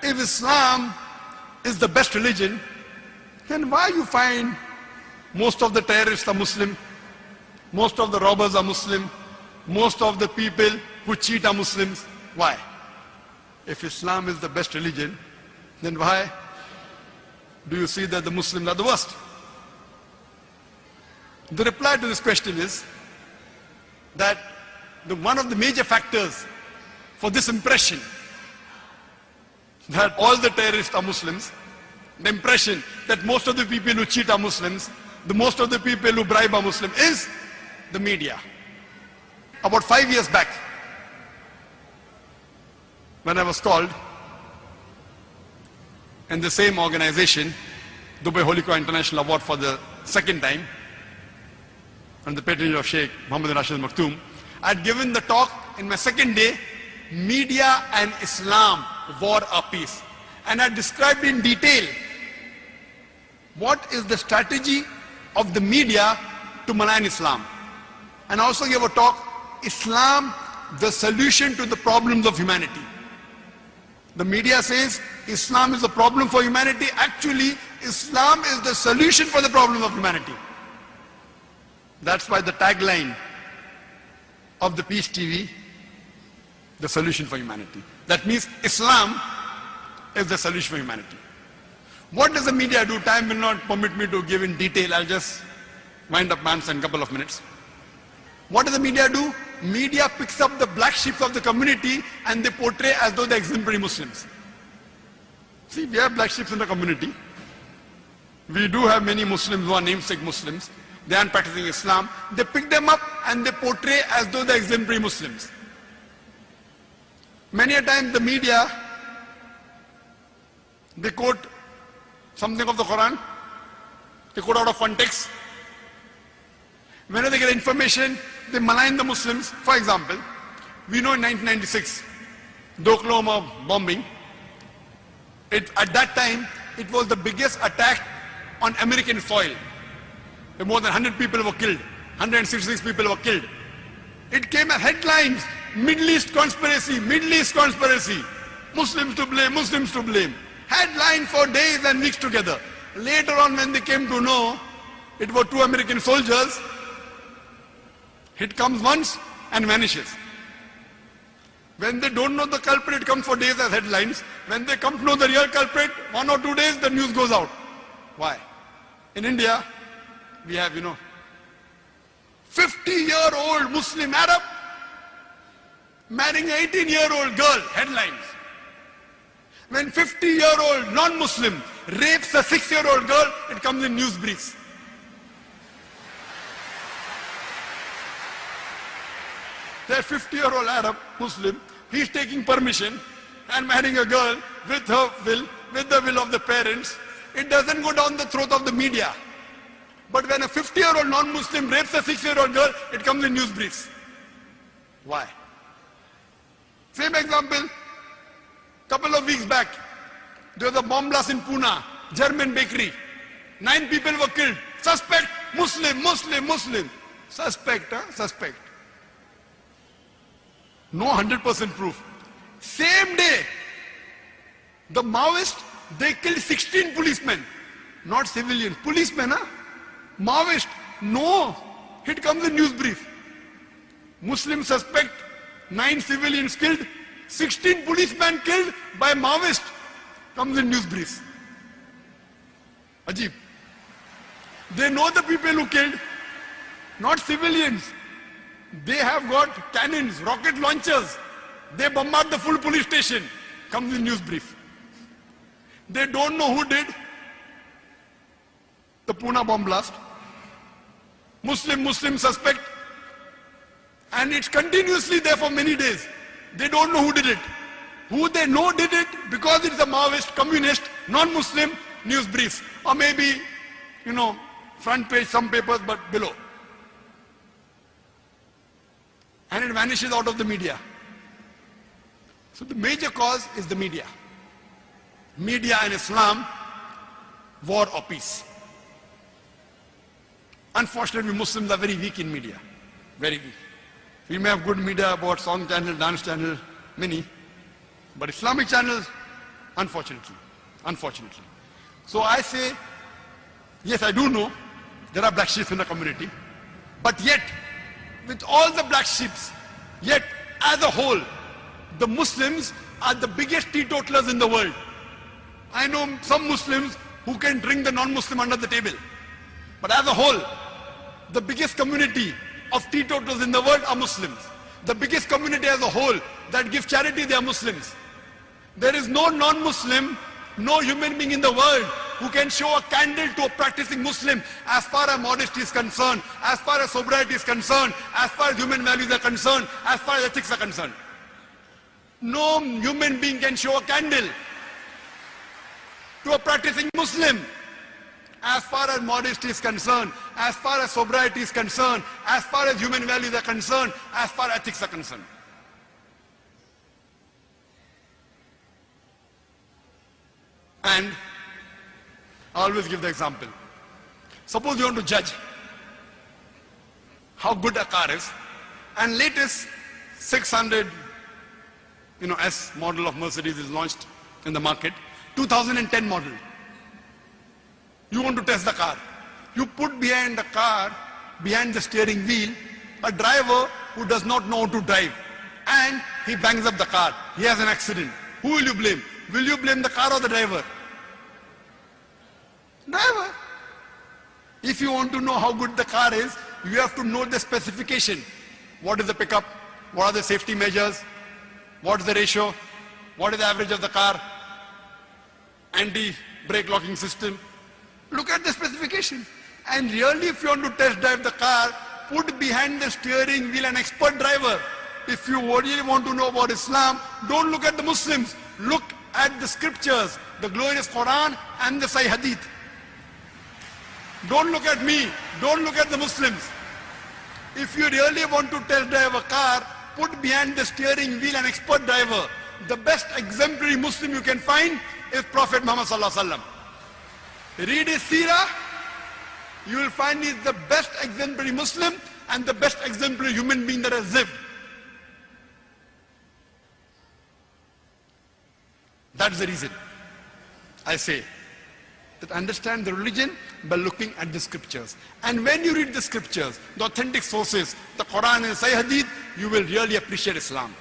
if Islam is the best religion, then why you find most of the terrorists are Muslim, most of the robbers are Muslim, most of the people who cheat are Muslims? Why? If Islam is the best religion, then why do you see that the Muslims are the worst? The reply to this question is that one of the major factors for this impression that all the terrorists are Muslims, the impression that most of the people who cheat are Muslims, most of the people who bribe are Muslim, is the media. About 5 years back, when I was called in the same organization, Dubai Holy Quran International Award for the second time, on the patronage of Sheikh Muhammad Rashid Maktoum, I had given the talk in my second day, Media and Islam, War or Peace. And I described in detail what is the strategy of the media to malign Islam. And I also gave a talk, Islam, the solution to the problems of humanity. The media says Islam is a problem for humanity. Actually, Islam is the solution for the problem of humanity. That's why the tagline of the Peace TV, the solution for humanity. That means Islam is the solution for humanity. What does the media do? Time will not permit me to give in detail. I'll just wind up my answer in a couple of minutes. What does the media do? Media picks up the black sheep of the community and they portray as though they're exemplary Muslims. See, we have black sheep in the community. We do have many Muslims who are namesake Muslims. They aren't practicing Islam. They pick them up and they portray as though they're exemplary Muslims. Many a time the media, they quote something of the Quran, they quote out of context. Whenever they get information, they malign the Muslims. For example, we know in 1996, the Oklahoma bombing, at that time, it was the biggest attack on American soil. More than 100 people were killed, 166 people were killed. It came as headlines, Middle East conspiracy, Middle East conspiracy, Muslims to blame, Muslims to blame. Headline for days and weeks together. Later on when they came to know, it were 2 American soldiers, it comes once and vanishes. When they don't know the culprit, it comes for days as headlines. When they come to know the real culprit, 1 or 2 days, the news goes out. Why? In India, we have, 50-year-old Muslim Arab marrying an 18-year-old girl, headlines. When 50-year-old non-Muslim rapes a 6-year-old girl, it comes in news briefs. That 50-year-old Arab Muslim, he's taking permission and marrying a girl with her will, with the will of the parents. It doesn't go down the throat of the media. But when a 50-year-old non-Muslim rapes a 6-year-old girl, it comes in news briefs. Why? Same example, couple of weeks back, there was a bomb blast in Pune, German bakery. 9 people were killed. Suspect, Muslim, Muslim, Muslim. Suspect, suspect. No 100% proof. Same day, the Maoists, they killed 16 policemen. Not civilians, policemen, Maoist, no, it comes in news brief. Muslim suspect, 9 civilians killed, 16 policemen killed by Maoist, comes in news briefs. Ajib. They know the people who killed, not civilians. They have got cannons, rocket launchers. They bombard the full police station, comes in news brief. They don't know who did the Pune bomb blast. Muslim suspect, and it's continuously there for many days. They don't know who did it. Who they know did it because it's a Maoist, communist, non-Muslim, news briefs. Or maybe, front page, some papers, but below. And it vanishes out of the media. So the major cause is the media. Media and Islam, war or peace. Unfortunately, Muslims are very weak in media. Very weak. We may have good media about song channel, dance channel, many. But Islamic channels, Unfortunately. Unfortunately. So I say, yes, I do know there are black sheep in the community, but yet, with all the black sheep, yet as a whole, the Muslims are the biggest teetotalers in the world. I know some Muslims who can drink the non-Muslim under the table. But as a whole, the biggest community of teetotalers in the world are Muslims. The biggest community as a whole that gives charity, they are Muslims. There is no non-Muslim, no human being in the world who can show a candle to a practicing Muslim as far as modesty is concerned, as far as sobriety is concerned, as far as human values are concerned, as far as ethics are concerned. No human being can show a candle to a practicing Muslim as far as modesty is concerned, as far as sobriety is concerned, as far as human values are concerned, as far as ethics are concerned. And I always give the example. Suppose you want to judge how good a car is, and latest 600 S model of Mercedes is launched in the market, 2010 model. You want to test the car. You put behind the car, behind the steering wheel, a driver who does not know how to drive, and he bangs up the car. He has an accident. Who will you blame? Will you blame the car or the driver? Driver. If you want to know how good the car is, you have to know the specification. What is the pickup? What are the safety measures? What is the ratio? What is the average of the car? Anti-brake locking system. Look at the specification. And really, if you want to test drive the car, put behind the steering wheel an expert driver. If you really want to know about Islam, don't look at the Muslims. Look at the scriptures, the glorious Quran and the Sahih Hadith. Don't look at me. Don't look at the Muslims. If you really want to test drive a car, put behind the steering wheel an expert driver. The best exemplary Muslim you can find is Prophet Muhammad Sallallahu Alaihi Wasallam. Read his seerah, you will find he's the best exemplary Muslim and the best exemplary human being that has lived. That's the reason I say that understand the religion by looking at the scriptures. And when you read the scriptures, the authentic sources, the Quran and Sahih Hadith, you will really appreciate Islam.